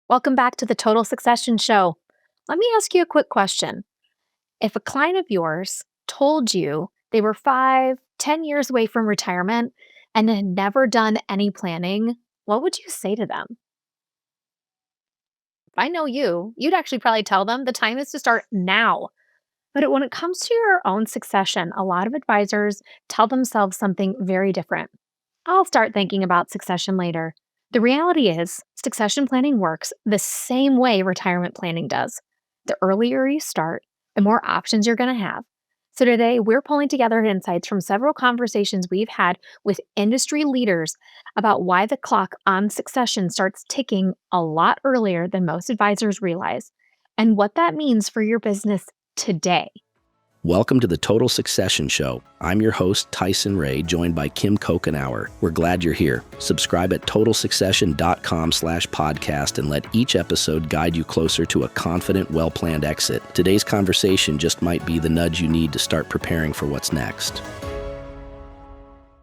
Welcome back to the Total Succession Show. Let me ask you a quick question. If a client of yours told you they were 5, 10 years away from retirement and had never done any planning, what would you say to them? If I know you'd actually probably tell them the time is to start now. But when it comes to your own succession, a lot of advisors tell themselves something very different. I'll start thinking about succession later. The reality is, succession planning works the same way retirement planning does. The earlier you start, the more options you're going to have. So, today we're pulling together insights from several conversations we've had with industry leaders about why the clock on succession starts ticking a lot earlier than most advisors realize, and what that means for your business today. Welcome to the Total Succession Show. I'm your host, Tyson Ray, joined by Kim Cochenour. We're glad you're here. Subscribe at totalsuccession.com/podcast and let each episode guide you closer to a confident, well-planned exit. Today's conversation just might be the nudge you need to start preparing for what's next.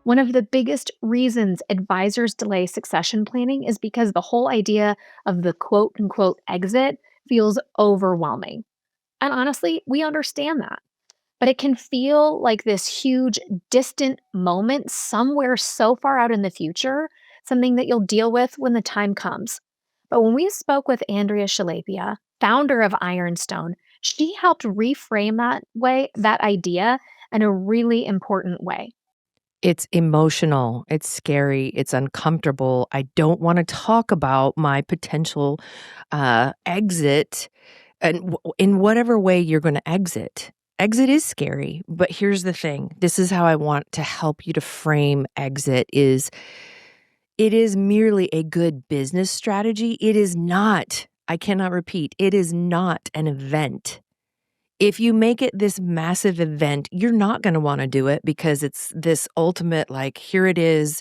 One of the biggest reasons advisors delay succession planning is because the whole idea of the quote unquote exit feels overwhelming. And honestly, we understand that. But it can feel like this huge, distant moment somewhere so far out in the future, something that you'll deal with when the time comes. But when we spoke with Andrea Schlapia, founder of Ironstone, she helped reframe that idea in a really important way. It's emotional, it's scary, it's uncomfortable. I don't want to talk about my potential exit and in whatever way you're going to exit. Exit is scary, but here's the thing. This is how I want to help you to frame exit is it is merely a good business strategy. It is not, I cannot repeat, it is not an event. If you make it this massive event, you're not going to want to do it because it's this ultimate, like, here it is,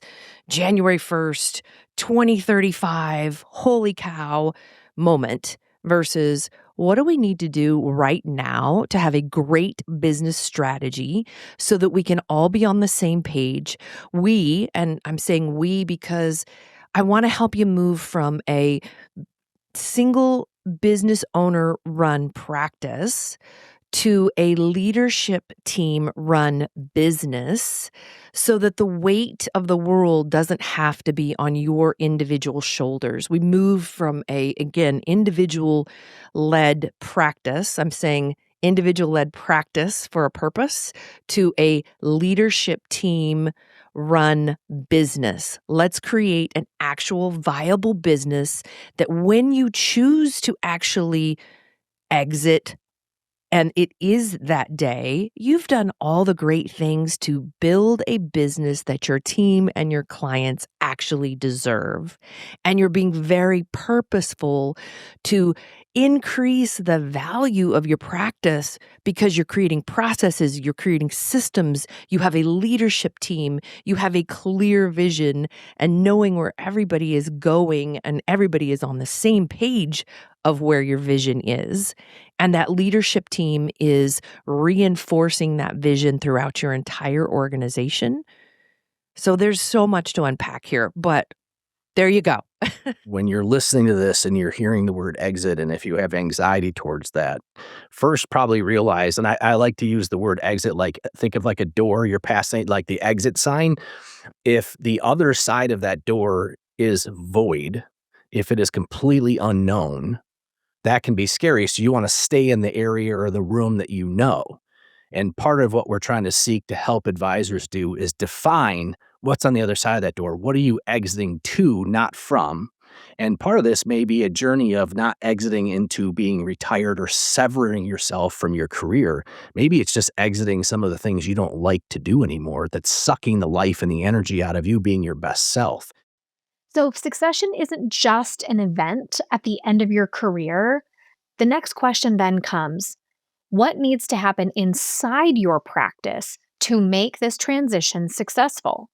January 1st, 2035, holy cow moment versus what do we need to do right now to have a great business strategy so that we can all be on the same page? We, and I'm saying we because I want to help you move from a single business owner run practice to a leadership team run business so that the weight of the world doesn't have to be on your individual shoulders. We move from again, individual led practice. I'm saying individual led practice for a purpose to a leadership team run business. Let's create an actual viable business that when you choose to actually exit, and it is that day, you've done all the great things to build a business that your team and your clients actually deserve. And you're being very purposeful to increase the value of your practice because you're creating processes, you're creating systems, you have a leadership team, you have a clear vision, and knowing where everybody is going and everybody is on the same page of where your vision is. And that leadership team is reinforcing that vision throughout your entire organization. So there's so much to unpack here, but there you go. When you're listening to this and you're hearing the word exit, and if you have anxiety towards that, first probably realize, and I like to use the word exit, like think of like a door you're passing, like the exit sign. If the other side of that door is void, if it is completely unknown, that can be scary. So you want to stay in the area or the room that you know. And part of what we're trying to seek to help advisors do is define what's on the other side of that door. What are you exiting to, not from? And part of this may be a journey of not exiting into being retired or severing yourself from your career. Maybe it's just exiting some of the things you don't like to do anymore that's sucking the life and the energy out of you being your best self. So, if succession isn't just an event at the end of your career, the next question then comes: what needs to happen inside your practice to make this transition successful?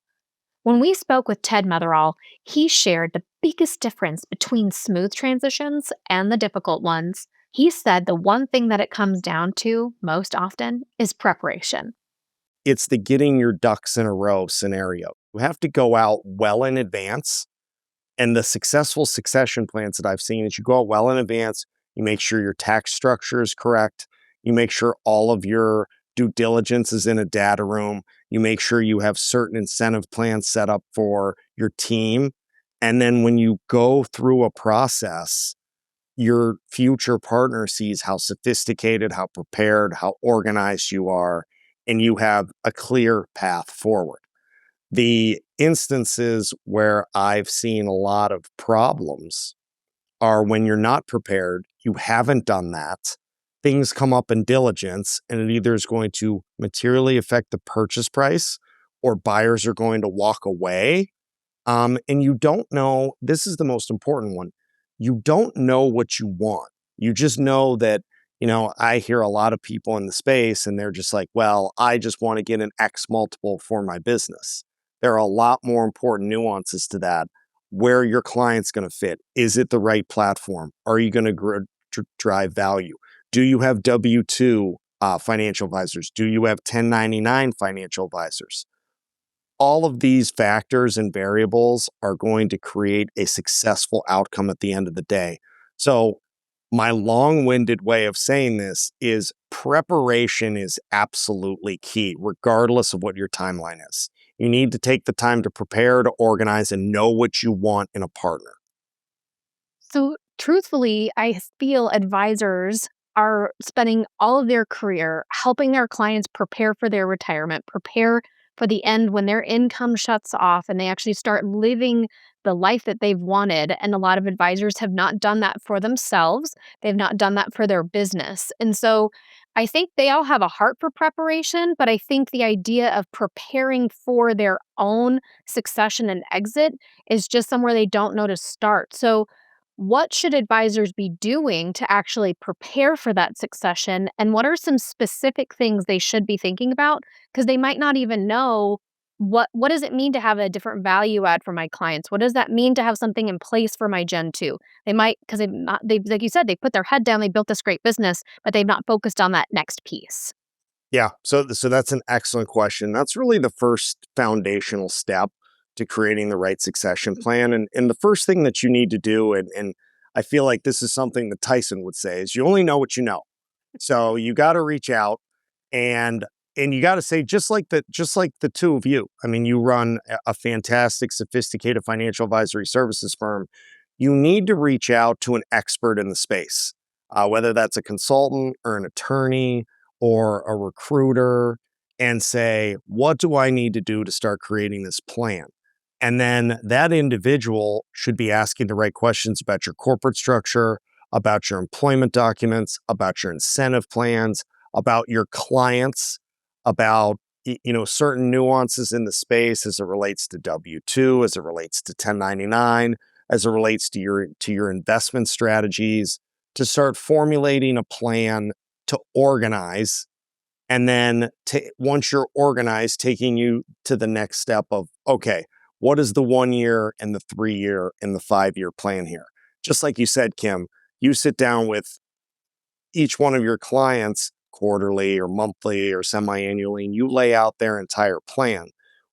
When we spoke with Ted Motheral, he shared the biggest difference between smooth transitions and the difficult ones. He said the one thing that it comes down to most often is preparation. It's the getting your ducks in a row scenario. You have to go out well in advance And the successful succession plans that I've seen is you go out well in advance, you make sure your tax structure is correct, you make sure all of your due diligence is in a data room, you make sure you have certain incentive plans set up for your team. And then when you go through a process, your future partner sees how sophisticated, how prepared, how organized you are, and you have a clear path forward. The instances where I've seen a lot of problems are when you're not prepared, you haven't done that, things come up in diligence, and it either is going to materially affect the purchase price or buyers are going to walk away. And you don't know, this is the most important one. You don't know what you want. You just know that, I hear a lot of people in the space and they're just like, well, I just want to get an X multiple for my business. There are a lot more important nuances to that. Where your client's going to fit. Is it the right platform? Are you going to drive value? Do you have W-2 financial advisors? Do you have 1099 financial advisors? All of these factors and variables are going to create a successful outcome at the end of the day. So, my long-winded way of saying this is preparation is absolutely key, regardless of what your timeline is. You need to take the time to prepare, to organize, and know what you want in a partner. So, truthfully, I feel advisors are spending all of their career helping their clients prepare for their retirement, prepare for the end when their income shuts off and they actually start living the life that they've wanted. And a lot of advisors have not done that for themselves, they've not done that for their business. And so, I think they all have a heart for preparation, but I think the idea of preparing for their own succession and exit is just somewhere they don't know to start. So, what should advisors be doing to actually prepare for that succession? And what are some specific things they should be thinking about? Because they might not even know what does it mean to have a different value add for my clients? What does that mean to have something in place for my Gen 2? They might, because they like you said, they put their head down, they built this great business, but they've not focused on that next piece. Yeah, so that's an excellent question. That's really the first foundational step to creating the right succession plan. And the first thing that you need to do, and I feel like this is something that Tyson would say, is you only know what you know. So you got to reach out and you got to say, just like the two of you. I mean, you run a fantastic, sophisticated financial advisory services firm. You need to reach out to an expert in the space, whether that's a consultant or an attorney or a recruiter, and say, what do I need to do to start creating this plan? And then that individual should be asking the right questions about your corporate structure, about your employment documents, about your incentive plans, about your clients, about certain nuances in the space as it relates to W-2, as it relates to 1099, as it relates to your investment strategies, to start formulating a plan to organize. And then once you're organized, taking you to the next step of, okay, what is the 1 year and the 3 year and the 5 year plan here? Just like you said, Kim, you sit down with each one of your clients quarterly or monthly or semi-annually, and you lay out their entire plan.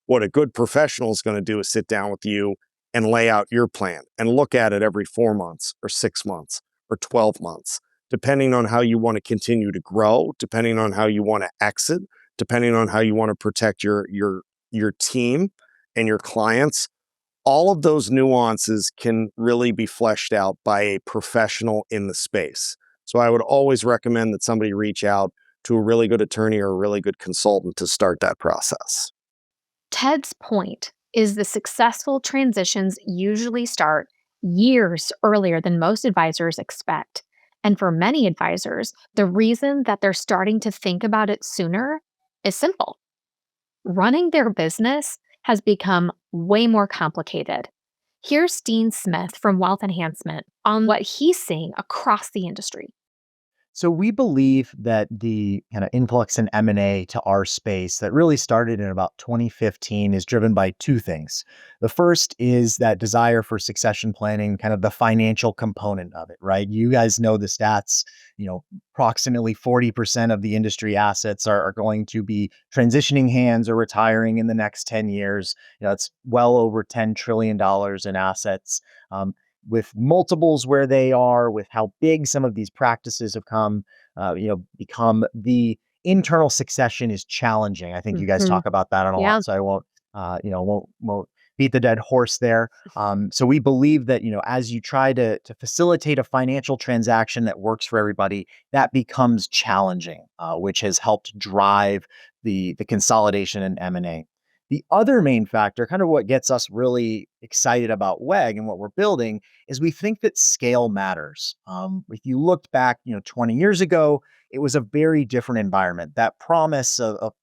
What a good professional is going to do is sit down with you and lay out your plan and look at it every 4 months or 6 months or 12 months, depending on how you want to continue to grow, depending on how you want to exit, depending on how you want to protect your team and your clients. All of those nuances can really be fleshed out by a professional in the space. So I would always recommend that somebody reach out to a really good attorney or a really good consultant to start that process. Ted's point is the successful transitions usually start years earlier than most advisors expect. And for many advisors, the reason that they're starting to think about it sooner is simple. Running their business has become way more complicated. Here's Dean Smith from Wealth Enhancement on what he's seeing across the industry. So we believe that the kind of influx in M&A to our space that really started in about 2015 is driven by two things. The first is that desire for succession planning, kind of the financial component of it, right? You guys know the stats, approximately 40% of the industry assets are going to be transitioning hands or retiring in the next 10 years. It's well over $10 trillion in assets. With multiples where they are, with how big some of these practices have become the internal succession is challenging. I think you guys Mhm. talk about that on a Yeah. lot, so I won't beat the dead horse there. So we believe that as you try to facilitate a financial transaction that works for everybody, that becomes challenging, which has helped drive the consolidation in M&A. The other main factor, kind of what gets us really excited about WEG and what we're building, is we think that scale matters. If you looked back, 20 years ago, it was a very different environment. That promise of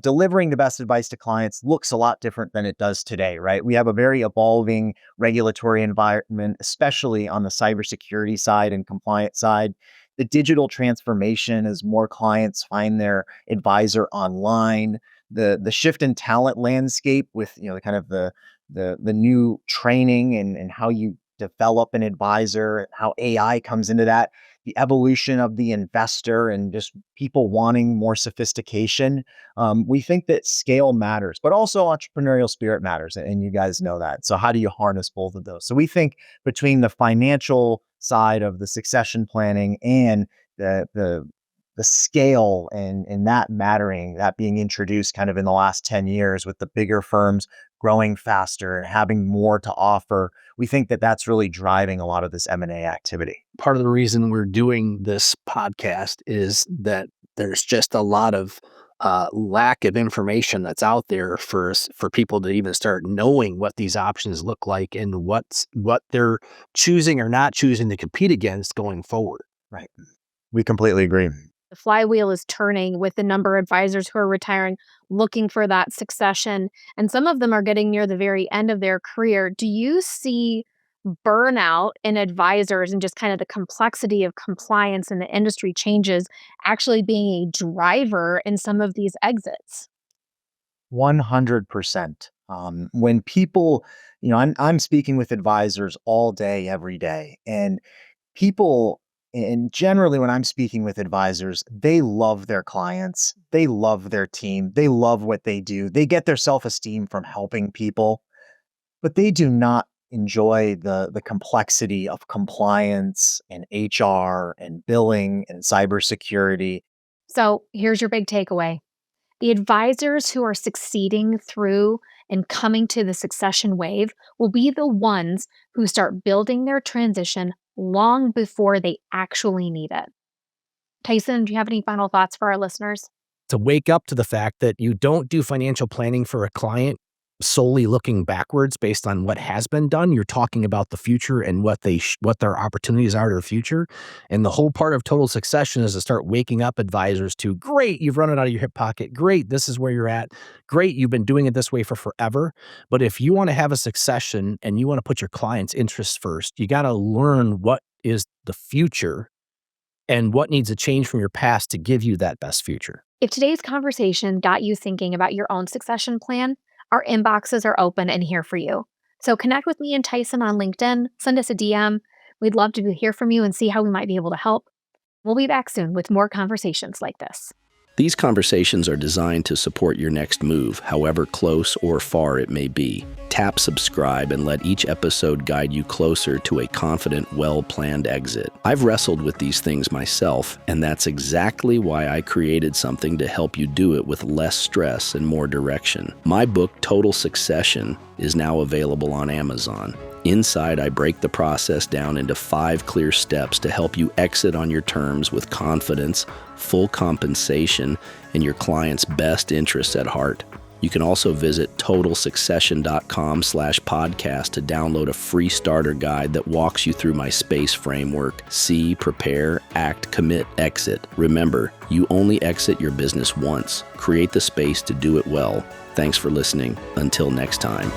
delivering the best advice to clients looks a lot different than it does today, right? We have a very evolving regulatory environment, especially on the cybersecurity side and compliance side. The digital transformation as more clients find their advisor online, the shift in talent landscape with the kind of the new training and how you develop an advisor and how AI comes into that, the evolution of the investor and just people wanting more sophistication. We think that scale matters, but also entrepreneurial spirit matters, and you guys know that. So how do you harness both of those? So we think between the financial side of the succession planning and the scale and that mattering, that being introduced kind of in the last 10 years with the bigger firms growing faster and having more to offer, we think that that's really driving a lot of this M&A activity. Part of the reason we're doing this podcast is that there's just a lot of lack of information that's out there for people to even start knowing what these options look like and what they're choosing or not choosing to compete against going forward. Right. We completely agree. The flywheel is turning with the number of advisors who are retiring, looking for that succession. And some of them are getting near the very end of their career. Do you see burnout in advisors and just kind of the complexity of compliance and the industry changes actually being a driver in some of these exits? 100%. When people, I'm speaking with advisors all day, every day, and people, and generally when I'm speaking with advisors, they love their clients, they love their team, they love what they do, they get their self-esteem from helping people, but they do not enjoy the complexity of compliance and HR and billing and cybersecurity. So here's your big takeaway. The advisors who are succeeding through and coming to the succession wave will be the ones who start building their transition long before they actually need it. Tyson, do you have any final thoughts for our listeners? To wake up to the fact that you don't do financial planning for a client solely looking backwards based on what has been done. You're talking about the future and what their opportunities are to the future. And the whole part of total succession is to start waking up advisors to, great, you've run it out of your hip pocket. Great, this is where you're at. Great, you've been doing it this way for forever. But if you want to have a succession and you want to put your client's interests first, you got to learn what is the future and what needs to change from your past to give you that best future. If today's conversation got you thinking about your own succession plan, our inboxes are open and here for you. So connect with me and Tyson on LinkedIn, send us a DM. We'd love to hear from you and see how we might be able to help. We'll be back soon with more conversations like this. These conversations are designed to support your next move, however close or far it may be. Tap subscribe and let each episode guide you closer to a confident, well-planned exit. I've wrestled with these things myself, and that's exactly why I created something to help you do it with less stress and more direction. My book, Total Succession, is now available on Amazon. Inside, I break the process down into 5 clear steps to help you exit on your terms with confidence, full compensation, and your client's best interests at heart. You can also visit totalsuccession.com/podcast to download a free starter guide that walks you through my SPACE framework: see, prepare, act, commit, exit. Remember, you only exit your business once. Create the space to do it well. Thanks for listening. Until next time.